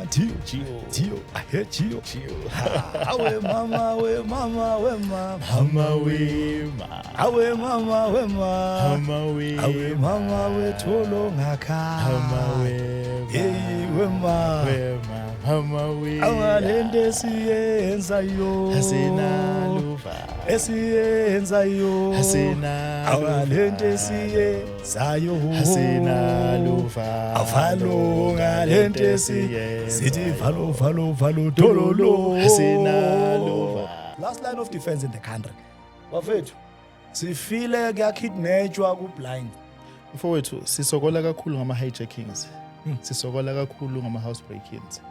mama, Gio, I hear Gio. Awe mama, we mama, we mama. Mama we ma. Awe mama, we mama. Mama we. Awe mama, we tolo ngaka. Mama we. Hey, we ma. We ma. Mama we. Awalende siyenza yo. Hasina luva. Esiyenza yo. Hasina. Awalende siyenza yo. Hasina luva. Avalo ngalente sithi valo dololo. Hasina luva. Last line of defense in the country. Bafethu sifile kuyakidnetshwa ku blind. Mfowethu sisokola kakhulu ngama hijackings. Sisokola kakhulu ngama house breakings.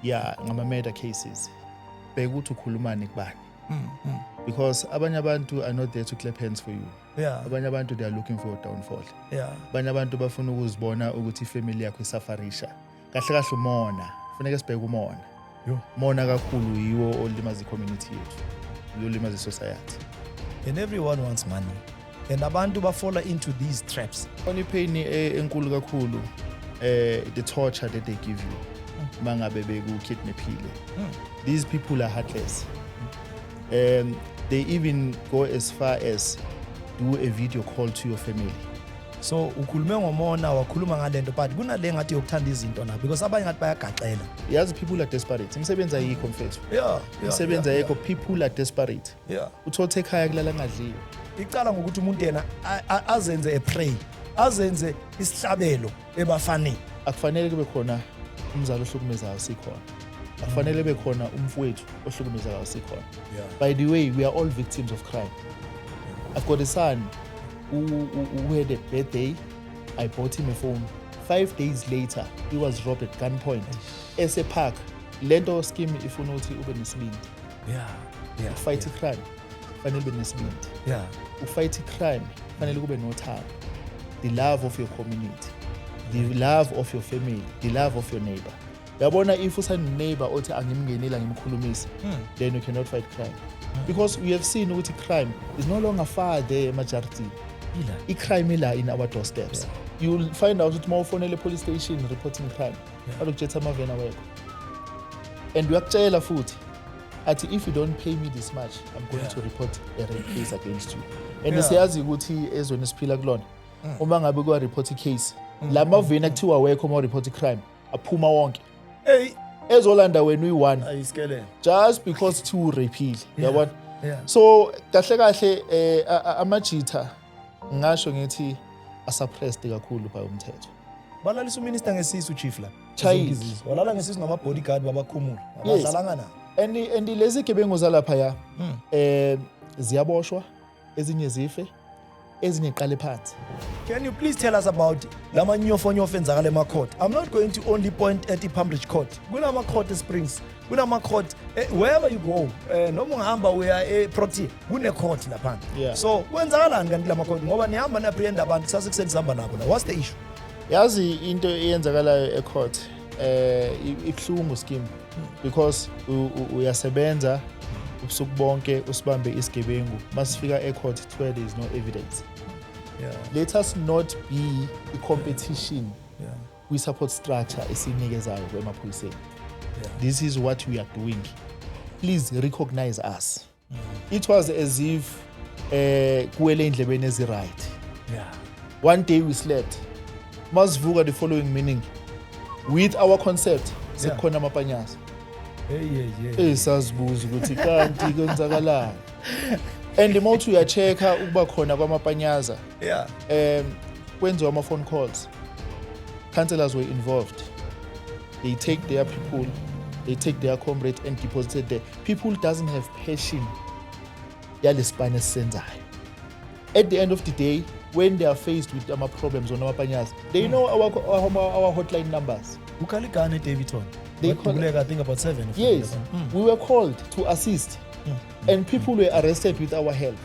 Yeah, ngama murder cases. Beka ukuthi ukhulumani kubani. Because abanye abantu are not there to clap hands for you. Abanye abantu they are looking for your downfall. Abanye abantu bafuna ukuzibona ukuthi ifamily yakho isafarisha. Kahle kahle umona, kufanele sibheke umona. Mona kakhulu yiwo olimaza community yethu. Yolimaza society. And everyone wants money. And abantu fall into these traps. Only pain enkulu kakhulu the torture that they give you. Mangabe beku kidnapile. These people are heartless. They even go as far as do a video call to your family. So ukhulume ngomona wakhuluma ngalento but kunale ngathi yokuthanda izinto na because abanye ngathi bayagaxela. Yazi people are desperate. Imsebenza yikho mfethu. Imsebenza yikho people are desperate. Uthothe ekhaya kulala ngadliwe. Icala ngokuthi umuntu yena azenze a pray. Azenze isihlabelo ebafanele. Akufanele kube khona umzalo ohlukumezayo sikhona. Akufanele kube khona umfowethu ohlukumezayo sikhona. By the way, we are all victims of crime. I've got a son who had a birthday. I bought him a phone. 5 days later, he was robbed at gunpoint. As a park, lento scheme ifuna ukuthi ube nesibindi. Fight crime. Fanele ube nesibindi. Fight crime. Fanele kube nothando. The love of your community. The love of your family. The love of your neighbor. Yabona if usane neighbor othi angimngenela ngimkhulumisa, then you cannot fight crime. Because we have seen ukuthi crime is no longer far there majority. I-crime ila in our doorsteps. You'll find out ukuthi mawufonele police station reporting crime. Alokuthetha amavena wekho. And uyakutshela futhi athi if you don't pay me this much, I'm going to report a rape case against you. And siyazi ukuthi ezweni siphila kulona. Uma ngabe kuwa report case, la mavena kuthiwa wekho ma report crime, aphuma wonke. Ezolanda wena uyi1 ayisikele just because two rapile yabona. So kahle kahle amajitha ngisho ngithi asuppressed kakhulu by umthetho. Balalisa uminister ngesisu chief la. Child. Walala ngesisu nama bodyguard babakhumula. Abadlalanga na. And lezi gebengu zalapha ya ziyaboshwa ezinye zife ezinye qale phansi. Can you please tell us about lama nyofonyofo enzakala ema court? I'm not going to only point at the Pambridge court. Kunama court eSprings, kunama court wherever you go. Noma ungahamba uya eProtea, kune court lapha. So kwenzakalani kanti lama court ngoba nihamba na apprehend abantu sasekuseni sihamba nabo la. What's the issue? Yazi into eyenzakalayo ecourt ibhlungu scheme because uyasebenza ubusuku bonke usibambe isigebengu masifika ecourt where there is no evidence. Let us not be a competition. We support structure esinikezayo kwemaphoyiseni. This is what we are doing. Please recognize us. It was as if kuwele indlebeni ezi-right. One day we slept. Masivuka the following morning with our concept sekukhona amapanyaza. Sazibuza ukuthi kanti kwenzakalani. And mawuthi uyachecka ukuba khona kwamapanyaza. Kwenziwa ama phone calls. Councillors were involved. They take their people, they take their comrades and deposited there. People doesn't have passion. Yalespane senzayo. At the end of the day, when they are faced with problems on our panyaza, they know our hotline numbers. Ukaligane Davidson. They call, I think about 7. Yes, we were called to assist. And people were arrested with our help.